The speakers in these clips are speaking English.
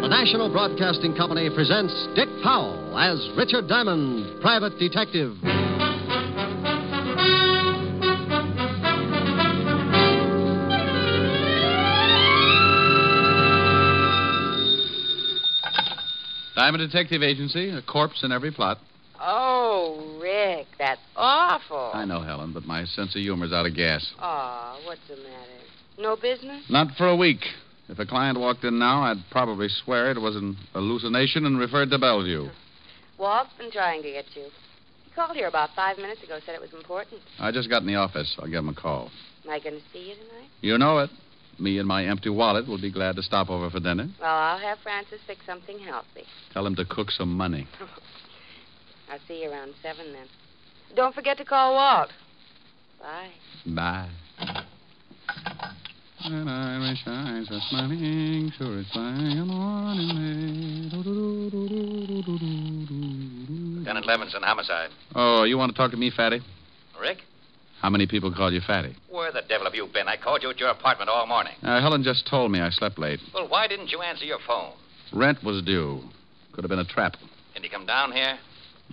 National Broadcasting Company presents Dick Powell as Richard Diamond, Private Detective. Diamond Detective Agency, a corpse in every plot. Oh, Rick, that's awful. I know, Helen, but my sense of humor's out of gas. Oh, what's the matter? No business? Not for a week. If a client walked in now, I'd probably swear it was an hallucination and referred to Bellevue. Walt's been trying to get you. He called here about 5 minutes ago, said it was important. I just got in the office. I'll give him a call. Am I going to see you tonight? You know it. Me and my empty wallet will be glad to stop over for dinner. Well, I'll have Francis fix something healthy. Tell him to cook some money. I'll see you around 7 then. Don't forget to call Walt. Bye. Bye. When Irish eyes are smiling, sure it's flying on in May. Lieutenant Levinson, homicide. Oh, you want to talk to me, Fatty? Rick? How many people called you Fatty? Where the devil have you been? I called you at your apartment all morning. Helen just told me I slept late. Well, why didn't you answer your phone? Rent was due. Could have been a trap. Can you come down here?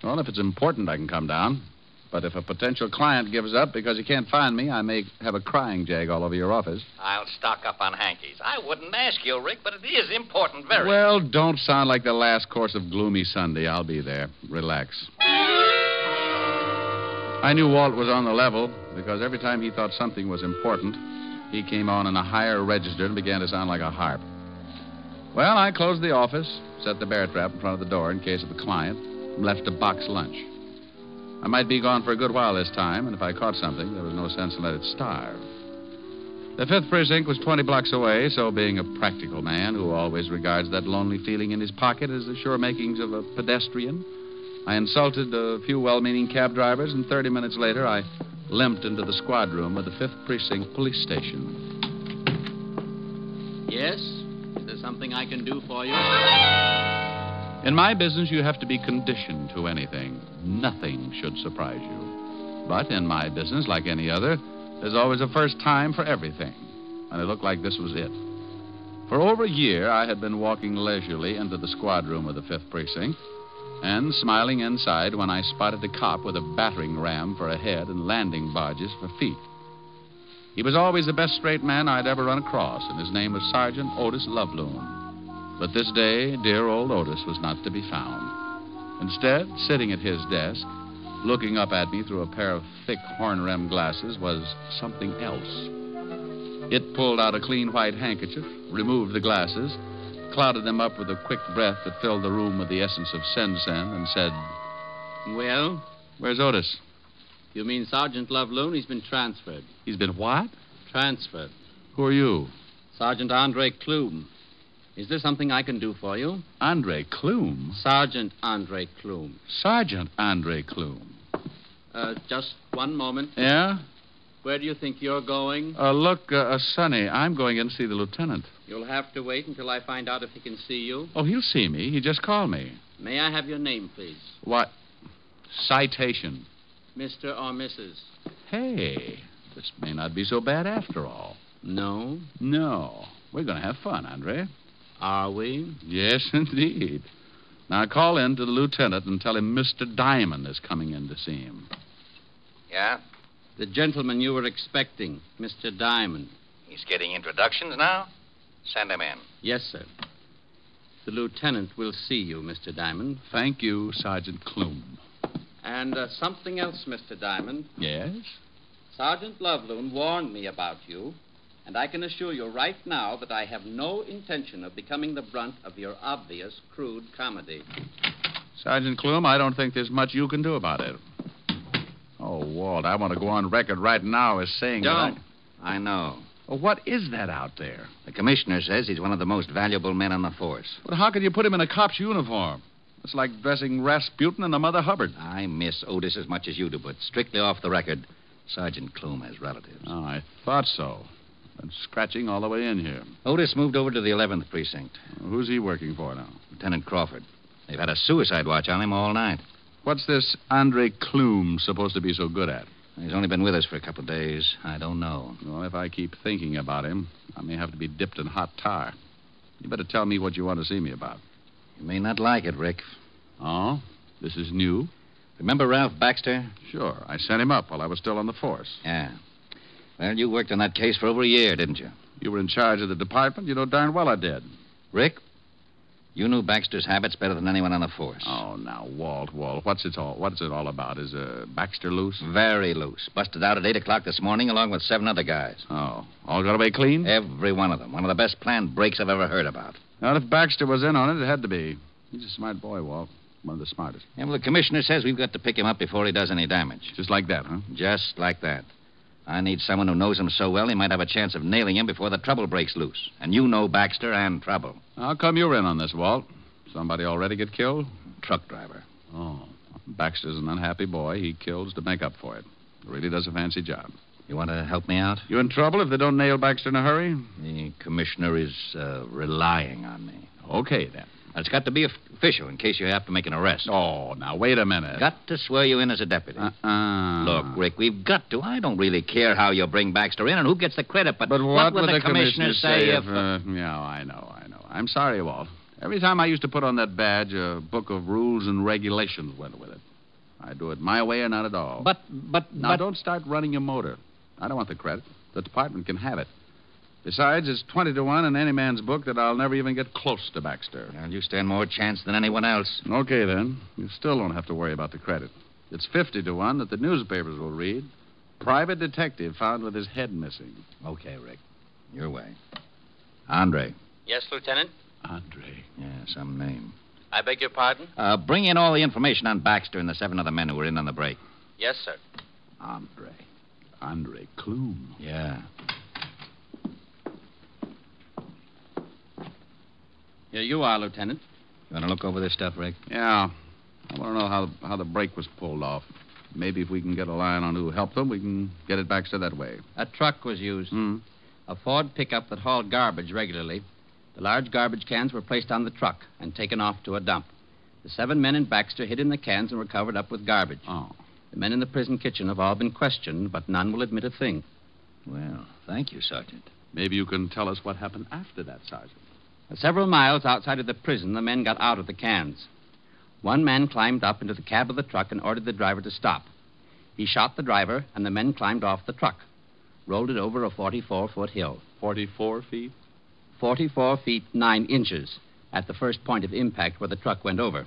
Well, if it's important, I can come down. But if a potential client gives up because he can't find me, I may have a crying jag all over your office. I'll stock up on hankies. I wouldn't ask you, Rick, but it is important, very. Well, don't sound like the last course of Gloomy Sunday. I'll be there. Relax. I knew Walt was on the level because every time he thought something was important, he came on in a higher register and began to sound like a harp. Well, I closed the office, set the bear trap in front of the door in case of a client, and left to box lunch. I might be gone for a good while this time, and if I caught something, there was no sense in letting it starve. The 5th Precinct was 20 blocks away, so being a practical man who always regards that lonely feeling in his pocket as the sure makings of a pedestrian, I insulted a few well-meaning cab drivers, and 30 minutes later, I limped into the squad room of the 5th Precinct Police Station. Yes? Is there something I can do for you? In my business, you have to be conditioned to anything. Nothing should surprise you. But in my business, like any other, there's always a first time for everything. And it looked like this was it. For over a year, I had been walking leisurely into the squad room of the 5th Precinct and smiling inside when I spotted a cop with a battering ram for a head and landing barges for feet. He was always the best straight man I'd ever run across, and his name was Sergeant Otis Loveloon. But this day, dear old Otis was not to be found. Instead, sitting at his desk, looking up at me through a pair of thick horn-rimmed glasses, was something else. It pulled out a clean white handkerchief, removed the glasses, clouded them up with a quick breath that filled the room with the essence of sen-sen, and said, Well? Where's Otis? You mean Sergeant Loveloon? He's been transferred. He's been what? Transferred. Who are you? Sergeant Andre Klume. Is there something I can do for you? Andre Klume? Sergeant Andre Klume. Sergeant Andre Klume. Just one moment. Yeah? Where do you think you're going? Look, Sonny, I'm going in to see the lieutenant. You'll have to wait until I find out if he can see you. Oh, he'll see me. He just called me. May I have your name, please? What? Citation. Mr. or Mrs.? Hey, this may not be so bad after all. No? No. We're going to have fun, Andre. Are we? Yes, indeed. Now, call in to the lieutenant and tell him Mr. Diamond is coming in to see him. Yeah? The gentleman you were expecting, Mr. Diamond. He's getting introductions now? Send him in. Yes, sir. The lieutenant will see you, Mr. Diamond. Thank you, Sergeant Klume. And something else, Mr. Diamond. Yes? Sergeant Loveloon warned me about you, and I can assure you right now that I have no intention of becoming the brunt of your obvious crude comedy. Sergeant Klume, I don't think there's much you can do about it. Oh, Walt, I want to go on record right now as saying Don't. that I know. Well, what is that out there? The commissioner says he's one of the most valuable men on the force. But how can you put him in a cop's uniform? It's like dressing Rasputin in a Mother Hubbard. I miss Otis as much as you do, but strictly off the record, Sergeant Clume has relatives. Oh, I thought so. Been scratching all the way in here. Otis moved over to the 11th precinct. Who's he working for now? Lieutenant Crawford. They've had a suicide watch on him all night. What's this Andre Clume supposed to be so good at? He's only been with us for a couple of days. I don't know. Well, if I keep thinking about him, I may have to be dipped in hot tar. You better tell me what you want to see me about. You may not like it, Rick. Oh? This is new? Remember Ralph Baxter? Sure. I sent him up while I was still on the force. Yeah. Well, you worked on that case for over a year, didn't you? You were in charge of the department. You know darn well I did. Rick, you knew Baxter's habits better than anyone on the force. Oh, now, Walt, what's it all about? Is Baxter loose? Very loose. Busted out at 8 o'clock this morning along with 7 other guys. Oh, all got away clean? Every one of them. One of the best planned breaks I've ever heard about. Now, if Baxter was in on it, it had to be. He's a smart boy, Walt. One of the smartest. Yeah, well, the commissioner says we've got to pick him up before he does any damage. Just like that, huh? Just like that. I need someone who knows him so well he might have a chance of nailing him before the trouble breaks loose. And you know Baxter and trouble. How come you're in on this, Walt? Somebody already get killed? Truck driver. Oh. Baxter's an unhappy boy. He kills to make up for it. Really does a fancy job. You want to help me out? You in trouble if they don't nail Baxter in a hurry? The commissioner is relying on me. Okay, then. It's got to be official in case you have to make an arrest. Oh, now, wait a minute. Got to swear you in as a deputy. Look, Rick, we've got to. I don't really care how you bring Baxter in and who gets the credit, but what would the commissioner say if... Yeah, I know. I'm sorry, Walt. Every time I used to put on that badge, a book of rules and regulations went with it. I do it my way or not at all. Now, don't start running your motor. I don't want the credit. The department can have it. Besides, it's 20-1 in any man's book that I'll never even get close to Baxter. Well, you stand more chance than anyone else. Okay, then. You still don't have to worry about the credit. It's 50-1 that the newspapers will read. Private detective found with his head missing. Okay, Rick. Your way. Andre. Yes, Lieutenant? Andre. Yeah, some name. I beg your pardon? Bring in all the information on Baxter and the 7 other men who were in on the break. Yes, sir. Andre Clume. Yeah. Here you are, Lieutenant. You want to look over this stuff, Rick? Yeah. I want to know how the break was pulled off. Maybe if we can get a line on who helped them, we can get it Baxter that way. A truck was used. A Ford pickup that hauled garbage regularly. The large garbage cans were placed on the truck and taken off to a dump. The 7 men in Baxter hid in the cans and were covered up with garbage. Oh. The men in the prison kitchen have all been questioned, but none will admit a thing. Well, thank you, Sergeant. Maybe you can tell us what happened after that, Sergeant. Several miles outside of the prison, the men got out of the cans. One man climbed up into the cab of the truck and ordered the driver to stop. He shot the driver, and the men climbed off the truck, rolled it over a 44-foot hill. 44 feet? 44 feet 9 inches at the first point of impact where the truck went over.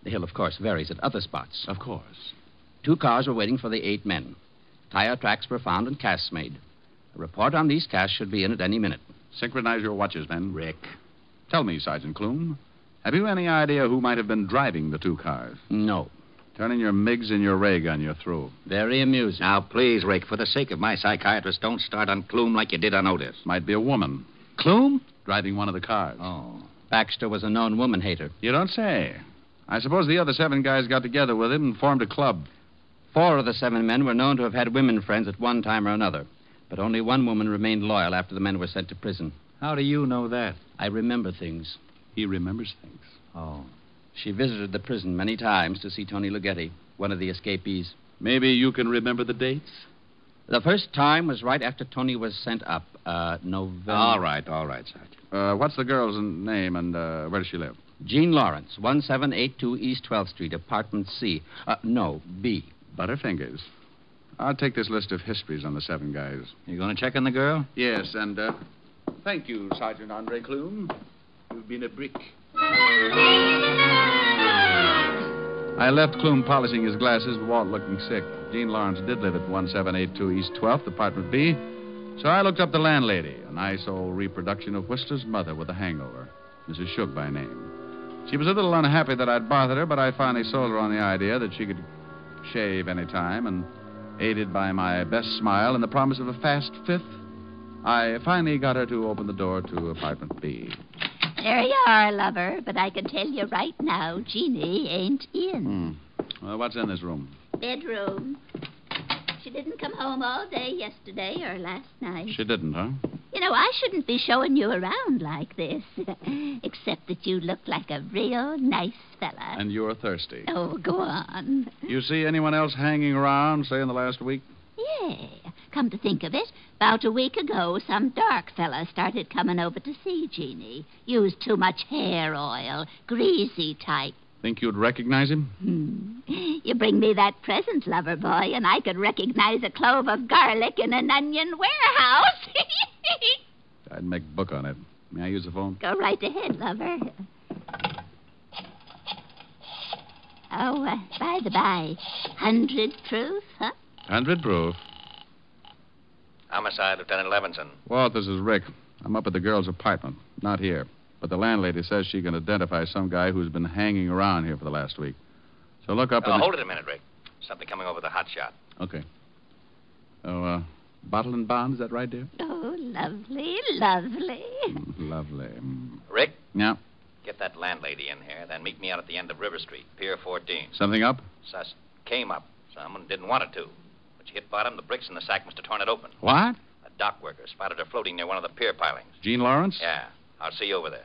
The hill, of course, varies at other spots. Of course. 2 cars were waiting for the 8 men. Tire tracks were found and casts made. A report on these casts should be in at any minute. Synchronize your watches, men. Rick. Tell me, Sergeant Clume, have you any idea who might have been driving the 2 cars? No. Turn in your MiGs and your ray gun. You're through. Very amusing. Now, please, Rick, for the sake of my psychiatrist, don't start on Clume like you did on Otis. Might be a woman Clume? driving one of the cars. Oh. Baxter was a known woman hater. You don't say. I suppose the other 7 guys got together with him and formed a club. 4 of the 7 men were known to have had women friends at one time or another, but only 1 woman remained loyal after the men were sent to prison. How do you know that? I remember things. He remembers things. Oh. She visited the prison many times to see Tony Ligeti, one of the escapees. Maybe you can remember the dates? The first time was right after Tony was sent up, November... All right, Sergeant. What's the girl's name and where does she live? Jean Lawrence, 1782 East 12th Street, apartment C. B. Butterfingers. I'll take this list of histories on the 7 guys. You going to check on the girl? Yes, and thank you, Sergeant Andre Clume. You've been a brick. I left Clume polishing his glasses, Walt looking sick. Jean Lawrence did live at 1782 East 12th, apartment B. So I looked up the landlady, a nice old reproduction of Whistler's mother with a hangover, Mrs. Shook by name. She was a little unhappy that I'd bothered her, but I finally sold her on the idea that she could shave any time, and aided by my best smile and the promise of a fast 5th, I finally got her to open the door to apartment B. There you are, lover, but I can tell you right now, Jeannie ain't in. Well, what's in this room? Bedroom. she didn't come home all day yesterday or last night. She didn't, huh? You know, I shouldn't be showing you around like this. Except that you look like a real nice fella. And you're thirsty. Oh, go on. You see anyone else hanging around, say, in the last week? Yeah. Come to think of it, about a week ago, some dark fella started coming over to see Jeannie. Used too much hair oil. Greasy type. Think you'd recognize him? You bring me that present, lover boy, and I could recognize a clove of garlic in an onion warehouse. I'd make book on it. May I use the phone? Go right ahead, lover. Oh, by the by, 100 proof, huh? 100 proof. Homicide, Lieutenant Levinson. Walt, this is Rick. I'm up at the girl's apartment. Not here. But the landlady says she can identify some guy who's been hanging around here for the last week. So look up... Hold it a minute, Rick. Something coming over the hot shot. Okay. Oh, bottle and bond, is that right, dear? Oh, lovely, lovely. Lovely. Rick? Yeah? Get that landlady in here, then meet me out at the end of River Street, Pier 14. Something up? Sus came up. Someone didn't want it to. When she hit bottom, the bricks in the sack must have torn it open. What? A dock worker spotted her floating near one of the pier pilings. Jean Lawrence? Yeah. I'll see you over there.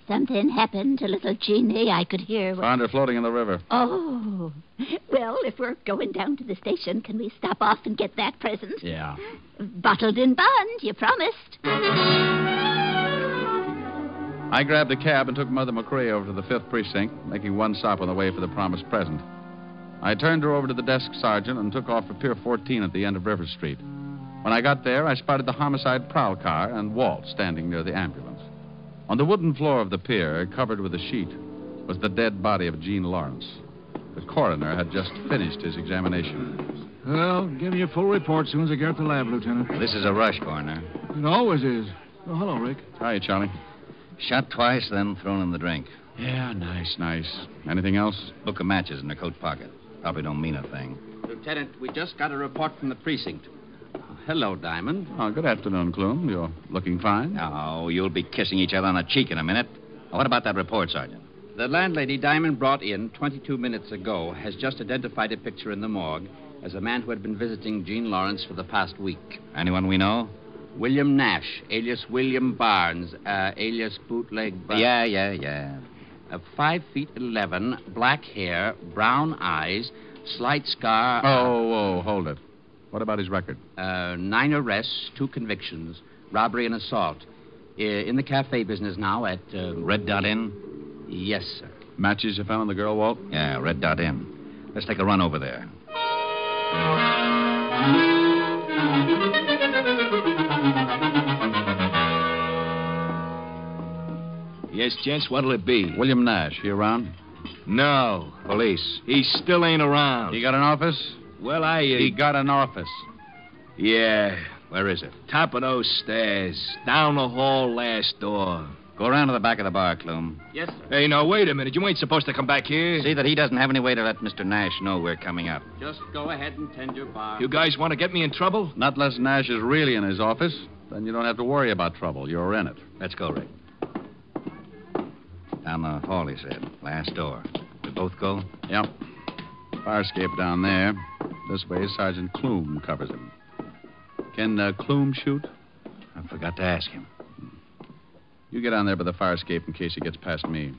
Something happened to little Jeannie. I could hear... Found her floating in the river. Oh. Well, if we're going down to the station, can we stop off and get that present? Yeah. Bottled in bond, you promised. I grabbed a cab and took Mother McCrae over to the 5th Precinct, making one stop on the way for the promised present. I turned her over to the desk sergeant and took off for Pier 14 at the end of River Street. When I got there, I spotted the homicide prowl car and Walt standing near the ambulance. On the wooden floor of the pier, covered with a sheet, was the dead body of Jean Lawrence. The coroner had just finished his examination. Well, give me a full report as soon as I get at the lab, Lieutenant. This is a rush, Coroner. It always is. Oh, hello, Rick. Hi, Charlie. Shot twice, then thrown in the drink. Yeah, nice. Anything else? Book of matches in her coat pocket. Probably don't mean a thing. Lieutenant, we just got a report from the precinct. Hello, Diamond. Oh, good afternoon, Clume. You're looking fine. Oh, you'll be kissing each other on the cheek in a minute. What about that report, Sergeant? The landlady Diamond brought in 22 minutes ago has just identified a picture in the morgue as a man who had been visiting Jean Lawrence for the past week. Anyone we know? William Nash, alias William Barnes, alias Bootleg Barnes. Yeah. 5'11", black hair, brown eyes, slight scar. Oh, hold it. What about his record? 9 arrests, 2 convictions, robbery and assault. In the cafe business now at... Red Dot Inn? Yes, sir. Matches you found on the girl, Walt? Yeah, Red Dot Inn. Let's take a run over there. Yes, gents, what'll it be? William Nash. He around? No. Police. He still ain't around. He got an office? Well, He got an office. Yeah. Where is it? Top of those stairs. Down the hall, last door. Go around to the back of the bar, Clume. Yes, sir. Hey, now, wait a minute. You ain't supposed to come back here. See that he doesn't have any way to let Mr. Nash know we're coming up. Just go ahead and tend your bar. You guys want to get me in trouble? Not unless Nash is really in his office. Then you don't have to worry about trouble. You're in it. Let's go, Rick. Down the hall, he said. Last door. We both go? Yep. Fire escape down there. This way, Sergeant Clume covers him. Can Clume shoot? I forgot to ask him. You get on there by the fire escape in case he gets past me.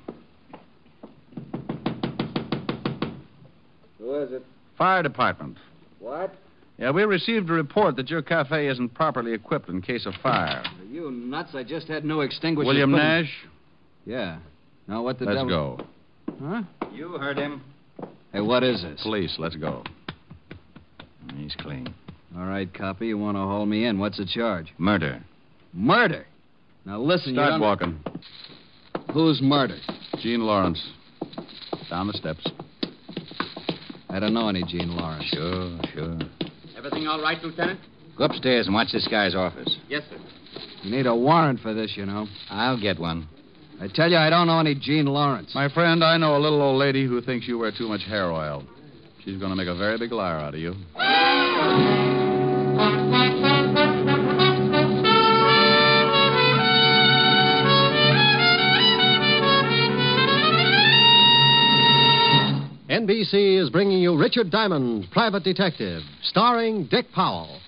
Who is it? Fire department. What? Yeah, we received a report that your cafe isn't properly equipped in case of fire. Are you nuts? I just had no extinguisher. William put in- Nash, Yeah. Now what the let's devil... go. Huh? You heard him. Hey, what is this? Police, let's go. He's clean. All right, copy. You want to haul me in. What's the charge? Murder. Murder? Now, listen, you Start don't... walking. Who's murdered? Jean Lawrence. Down the steps. I don't know any Jean Lawrence. Sure. Everything all right, Lieutenant? Go upstairs and watch this guy's office. Yes, sir. You need a warrant for this, you know. I'll get one. I tell you, I don't know any Jean Lawrence. My friend, I know a little old lady who thinks you wear too much hair oil. She's going to make a very big liar out of you. NBC NBC is bringing you Richard Diamond, Private Detective, starring Dick Powell.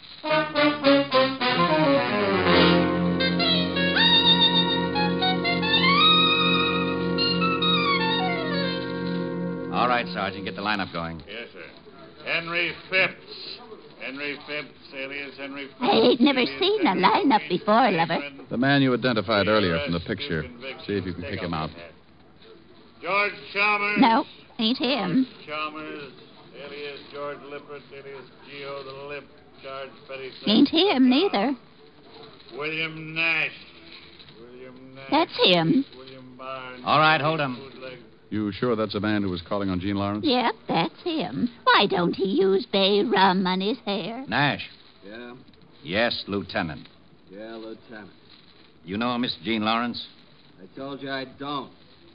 All right, Sergeant, get the lineup going. Yes, sir. Henry Phipps. Henry Phipps, alias Henry Phipps. I ain't never seen a lineup before, lover. The man you identified earlier from the picture. See if you can pick him out. George Chalmers. No, ain't him. George Chalmers, alias George Lippert, alias Geo the Lip, George Petty. Ain't him neither. William Nash. William Nash. That's him. William Barnes. All right, hold him. You sure that's a man who was calling on Jean Lawrence? Yep, that's him. Why don't he use bay rum on his hair? Nash. Yeah? Yes, Lieutenant. Yeah, Lieutenant. You know Miss Jean Lawrence? I told you I don't,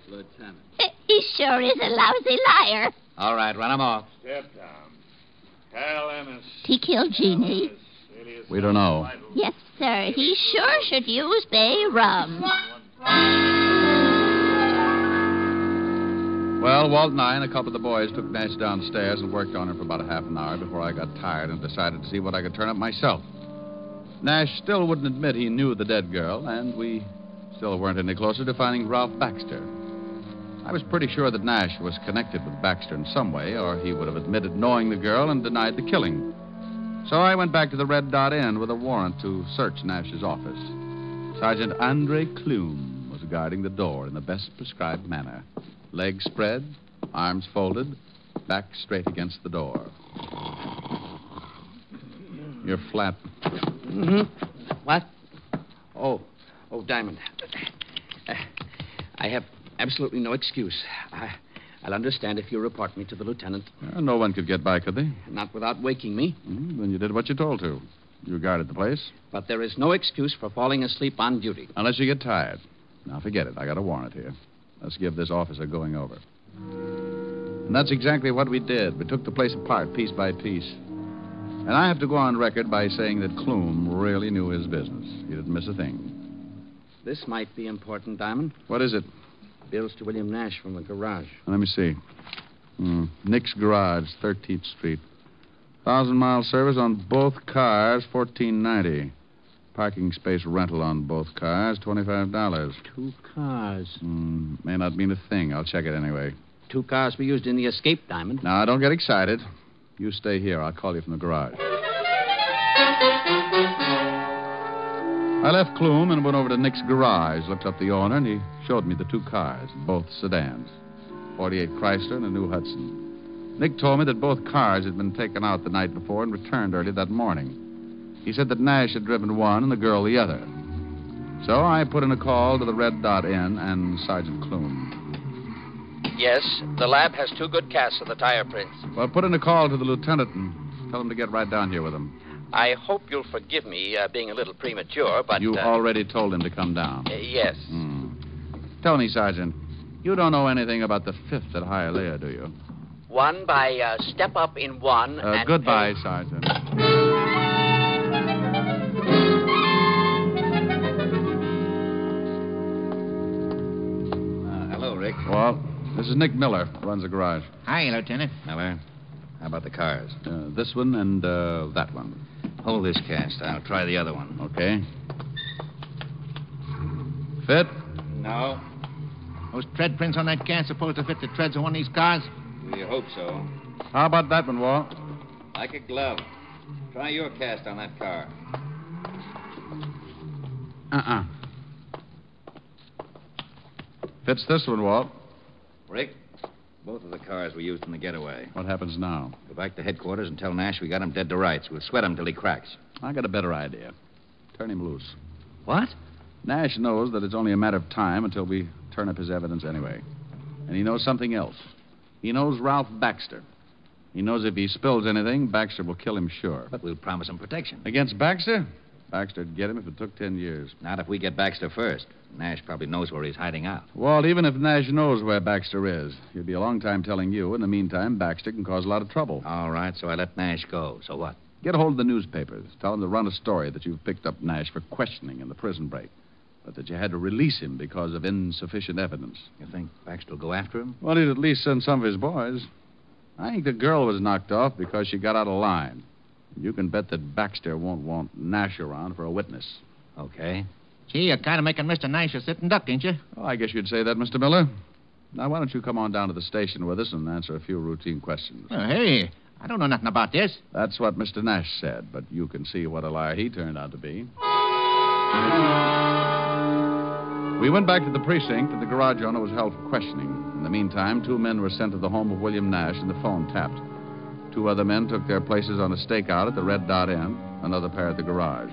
Lieutenant. He sure is a lousy liar. All right, run him off. Step down. Cal Ennis. He killed Jeannie. We don't know. Yes, sir. He sure should use bay rum. Well, Walt and I and a couple of the boys took Nash downstairs and worked on him for about a half an hour before I got tired and decided to see what I could turn up myself. Nash still wouldn't admit he knew the dead girl, and we still weren't any closer to finding Ralph Baxter. I was pretty sure that Nash was connected with Baxter in some way, or he would have admitted knowing the girl and denied the killing. So I went back to the Red Dot Inn with a warrant to search Nash's office. Sergeant Andre Clume was guarding the door in the best prescribed manner. Legs spread, arms folded, back straight against the door. You're flat. Mm-hmm. What? Oh, Diamond. I have absolutely no excuse. I'll understand if you report me to the lieutenant. No one could get by, could they? Not without waking me. Then you did what you told to. You guarded the place. But there is no excuse for falling asleep on duty. Unless you get tired. Now, forget it. I got a warrant here. Let's give this officer going over. And that's exactly what we did. We took the place apart, piece by piece. And I have to go on record by saying that Clume really knew his business. He didn't miss a thing. This might be important, Diamond. What is it? Bills to William Nash from the garage. Let me see. Nick's Garage, 13th Street. 1,000-mile service on both cars, $14.90. Parking space rental on both cars, $25. 2 cars. May not mean a thing. I'll check it anyway. 2 cars were used in the escape, Diamond. Now, don't get excited. You stay here. I'll call you from the garage. I left Clume and went over to Nick's Garage, looked up the owner, and he showed me the 2 cars, both sedans. 48 Chrysler and a new Hudson. Nick told me that both cars had been taken out the night before and returned early that morning. He said that Nash had driven one and the girl the other. So I put in a call to the Red Dot Inn and Sergeant Clume. Yes, the lab has 2 good casts of the tire prints. Well, put in a call to the lieutenant and tell him to get right down here with him. I hope you'll forgive me being a little premature, but... You already told him to come down. Yes. Tell me, Sergeant, you don't know anything about the 5th at Hialeah, do you? 1 by step up in 1 and... Goodbye, Sergeant. Hello, Rick. Well, this is Nick Miller, runs the garage. Hi, Lieutenant. Miller, how about the cars? This one and that one. Hold this cast. I'll try the other one. Okay. Fit? No. Those tread prints on that can supposed to fit the treads of one of these cars? We hope so. How about that one, Walt? Like a glove. Try your cast on that car. Fits this one, Walt. Rick, both of the cars were used in the getaway. What happens now? Go back to headquarters and tell Nash we got him dead to rights. We'll sweat him till he cracks. I got a better idea. Turn him loose. What? Nash knows that it's only a matter of time until we turn up his evidence anyway. And he knows something else. He knows Ralph Baxter. He knows if he spills anything, Baxter will kill him sure. But we'll promise him protection. Against Baxter? Baxter'd get him if it took 10 years. Not if we get Baxter first. Nash probably knows where he's hiding out. Walt, even if Nash knows where Baxter is, he'll be a long time telling you. In the meantime, Baxter can cause a lot of trouble. All right, so I let Nash go. So what? Get a hold of the newspapers. Tell them to run a story that you've picked up Nash for questioning in the prison break, but that you had to release him because of insufficient evidence. You think Baxter will go after him? Well, he'd at least send some of his boys. I think the girl was knocked off because she got out of line. You can bet that Baxter won't want Nash around for a witness. Okay. Gee, you're kind of making Mr. Nash a sitting duck, ain't you? Oh, I guess you'd say that, Mr. Miller. Now, why don't you come on down to the station with us and answer a few routine questions? Hey, I don't know nothing about this. That's what Mr. Nash said, but you can see what a liar he turned out to be. We went back to the precinct, and the garage owner was held for questioning. In the meantime, 2 men were sent to the home of William Nash, and the phone tapped. 2 other men took their places on a stakeout at the Red Dot Inn, another pair at the garage.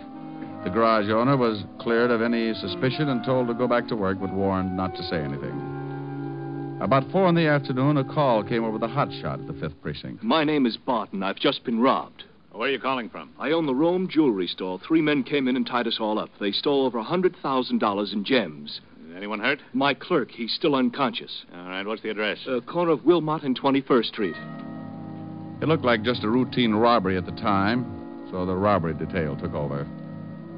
The garage owner was cleared of any suspicion and told to go back to work, but warned not to say anything. About 4 in the afternoon, a call came over the hot shot at the 5th precinct. My name is Barton. I've just been robbed. Where are you calling from? I own the Rome jewelry store. 3 men came in and tied us all up. They stole over $100,000 in gems. Anyone hurt? My clerk, he's still unconscious. All right, what's the address? Corner of Wilmot and 21st Street. It looked like just a routine robbery at the time, so the robbery detail took over.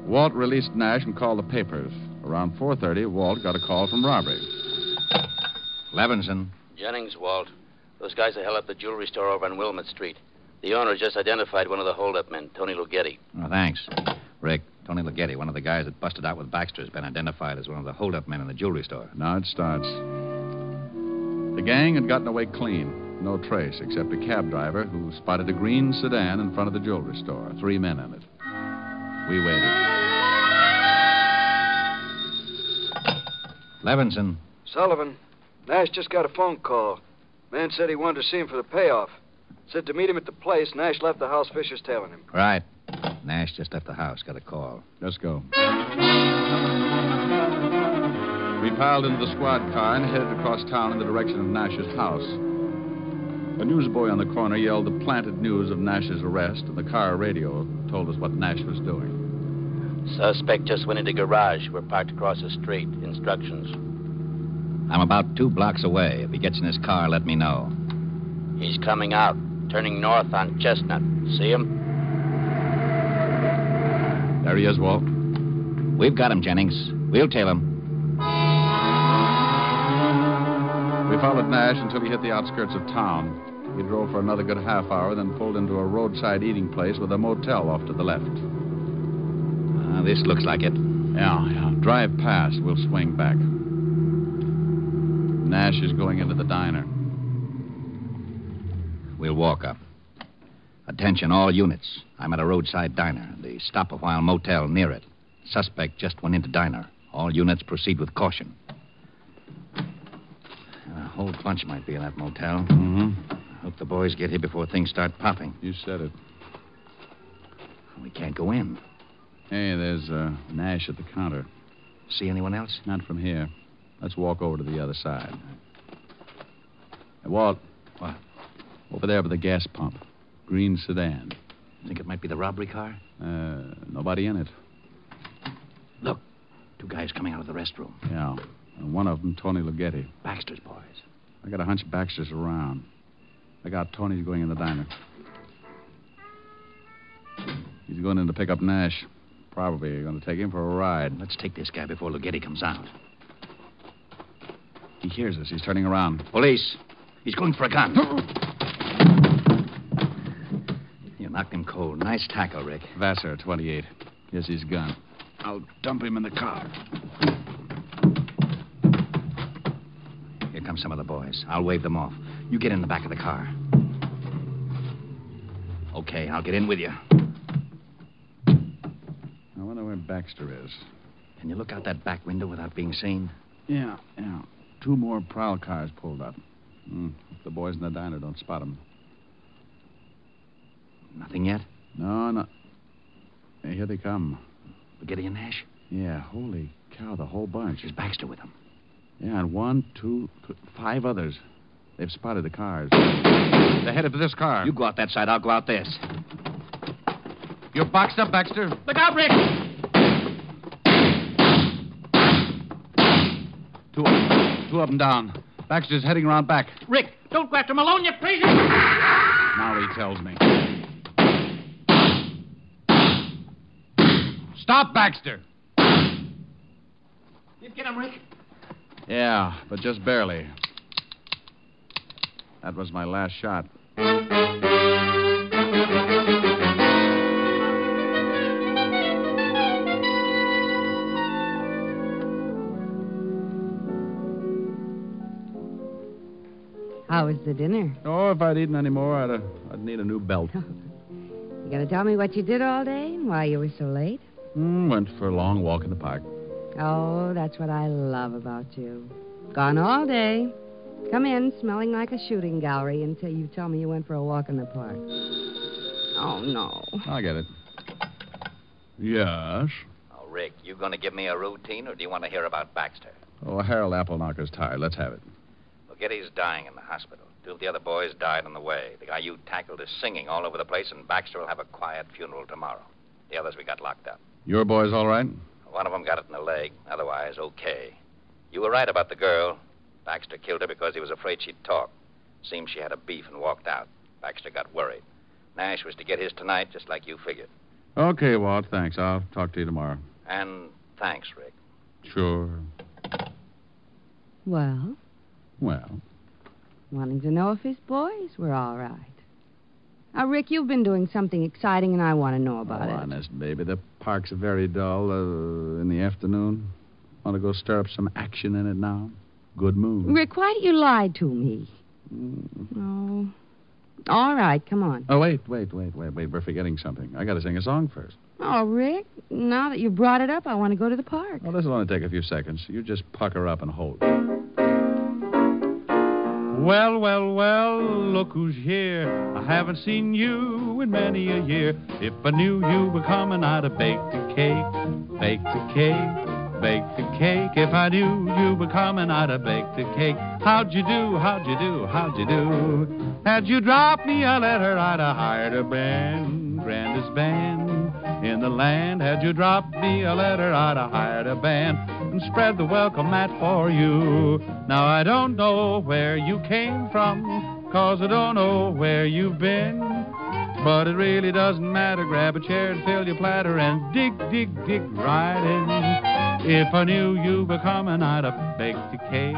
Walt released Nash and called the papers. Around 4:30, Walt got a call from robbery. Levinson. Jennings, Walt. Those guys that held up the jewelry store over on Wilmot Street. The owner just identified one of the hold-up men, Tony Lughetti. Oh, thanks. Rick, Tony Lughetti, one of the guys that busted out with Baxter, has been identified as one of the hold-up men in the jewelry store. Now it starts. The gang had gotten away clean. No trace except a cab driver who spotted a green sedan in front of the jewelry store. 3 men in it. We waited. Levinson. Sullivan, Nash just got a phone call. Man said he wanted to see him for the payoff. Said to meet him at the place. Nash left the house, Fisher's tailing him. Right. Nash just left the house. Got a call. Let's go. We piled into the squad car and headed across town in the direction of Nash's house. A newsboy on the corner yelled the planted news of Nash's arrest, and the car radio told us what Nash was doing. Suspect just went into garage. We're parked across the street. Instructions. I'm about 2 blocks away. If he gets in his car, let me know. He's coming out, turning north on Chestnut. See him? There he is, Walt. We've got him, Jennings. We'll tail him. We followed Nash until he hit the outskirts of town. He drove for another good half hour, then pulled into a roadside eating place with a motel off to the left. This looks like it. Yeah. Drive past. We'll swing back. Nash is going into the diner. We'll walk up. Attention, all units. I'm at a roadside diner. The stop-a-while motel near it. Suspect just went into diner. All units proceed with caution. A whole bunch might be in that motel. Mm-hmm. I hope the boys get here before things start popping. You said it. We can't go in. Hey, there's Nash at the counter. See anyone else? Not from here. Let's walk over to the other side. Hey, Walt. What? Over there by the gas pump. Green sedan. Think it might be the robbery car? Nobody in it. Look, 2 guys coming out of the restroom. Yeah. And one of them, Tony Lughetti. Baxter's boys. I got a hunch Baxter's around. I got Tony's going in the diner. He's going in to pick up Nash. Probably going to take him for a ride. Let's take this guy before Lughetti comes out. He hears us. He's turning around. Police. He's going for a gun. You knocked him cold. Nice tackle, Rick. Vassar, 28. Here's his gun. I'll dump him in the car. Here come some of the boys. I'll wave them off. You get in the back of the car. Okay, I'll get in with you. I wonder where Baxter is. Can you look out that back window without being seen? Yeah. 2 more prowl cars pulled up. If the boys in the diner don't spot them. Nothing yet? No. Hey, here they come. Lughetti and Nash? Yeah, holy cow, the whole bunch. Is Baxter with them? Yeah, and 1, 2, 5 others. They've spotted the cars. They're headed for this car. You go out that side, I'll go out this. You're boxed up, Baxter. Look out, Rick! 2 of them down. Baxter's heading around back. Rick, don't go after Malone, you crazy! Now he tells me. Stop, Baxter! You get him, Rick? Yeah, but just barely. That was my last shot. How was the dinner? Oh, if I'd eaten any more, I'd need a new belt. You gonna tell me what you did all day and why you were so late? Went for a long walk in the park. Oh, that's what I love about you. Gone all day. Come in smelling like a shooting gallery until you tell me you went for a walk in the park. Oh, no. I get it. Yes? Oh, Rick, you going to give me a routine, or do you want to hear about Baxter? Oh, Harold Appleknocker's tired. Let's have it. Well, Giddy's dying in the hospital. 2 of the other boys died on the way. The guy you tackled is singing all over the place, and Baxter will have a quiet funeral tomorrow. The others we got locked up. Your boy's all right? One of them got it in the leg. Otherwise, okay. You were right about the girl. Baxter killed her because he was afraid she'd talk. Seems she had a beef and walked out. Baxter got worried. Nash was to get his tonight, just like you figured. Okay, Walt, thanks. I'll talk to you tomorrow. And thanks, Rick. Sure. Well, wanting to know if his boys were all right. Now, Rick, you've been doing something exciting, and I want to know about it. Honest, baby, the park's very dull in the afternoon. Want to go stir up some action in it now? Good mood. Rick, why do you lie to me? Oh. All right, come on. Oh, wait. We're forgetting something. I got to sing a song first. Oh, Rick, now that you brought it up, I want to go to the park. Well, this will only take a few seconds. You just pucker up and hold. Well, look who's here. I haven't seen you in many a year. If I knew you were coming, I'd have baked a cake. If I knew you were coming, I'd have baked a cake. How'd you do? Had you dropped me a letter, I'd have hired a band, grandest band in the land. Had you dropped me a letter, I'd have hired a band and spread the welcome mat for you. Now I don't know where you came from, 'cause I don't know where you've been. But it really doesn't matter. Grab a chair and fill your platter and dig right in. If I knew you were coming, I'd have baked a cake,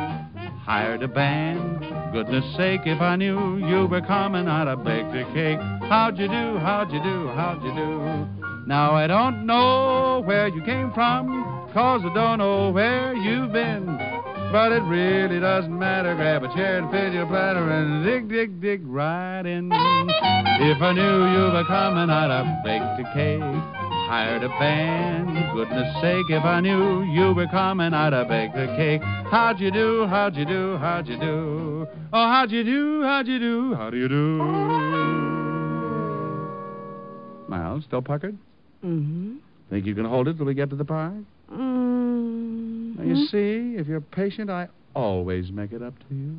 hired a band. Goodness sake, if I knew you were coming, I'd have baked a cake. How'd you do? Now I don't know where you came from, 'cause I don't know where you've been. But it really doesn't matter. Grab a chair and fill your platter and dig right in. If I knew you were coming, I'd have baked a cake, hired a band. Goodness sake, if I knew you were coming, I'd have baked a cake. How'd you do? Oh, how'd you do? How do you do? Miles, still puckered? Mm-hmm. Think you can hold it till we get to the park? Mm-hmm. Now, you see, if you're patient, I always make it up to you.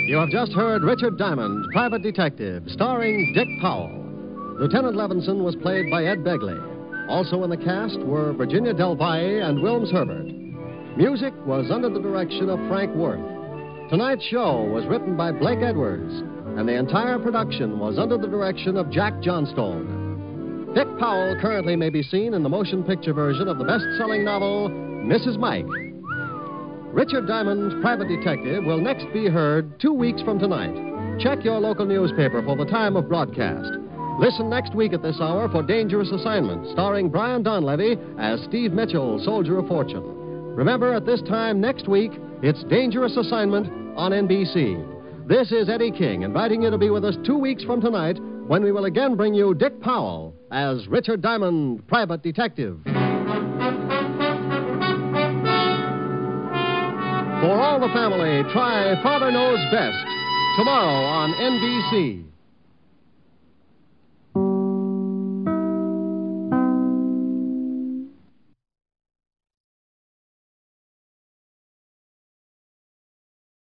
You have just heard Richard Diamond, Private Detective, starring Dick Powell. Lieutenant Levinson was played by Ed Begley. Also in the cast were Virginia Del Valle and Wilms Herbert. Music was under the direction of Frank Worth. Tonight's show was written by Blake Edwards, and the entire production was under the direction of Jack Johnstone. Dick Powell currently may be seen in the motion picture version of the best-selling novel, Mrs. Mike. Richard Diamond's Private Detective will next be heard 2 weeks from tonight. Check your local newspaper for the time of broadcast. Listen next week at this hour for Dangerous Assignment, starring Brian Donlevy as Steve Mitchell, Soldier of Fortune. Remember, at this time next week, it's Dangerous Assignment on NBC. This is Eddie King, inviting you to be with us 2 weeks from tonight when we will again bring you Dick Powell as Richard Diamond, Private Detective. For all the family, try Father Knows Best tomorrow on NBC.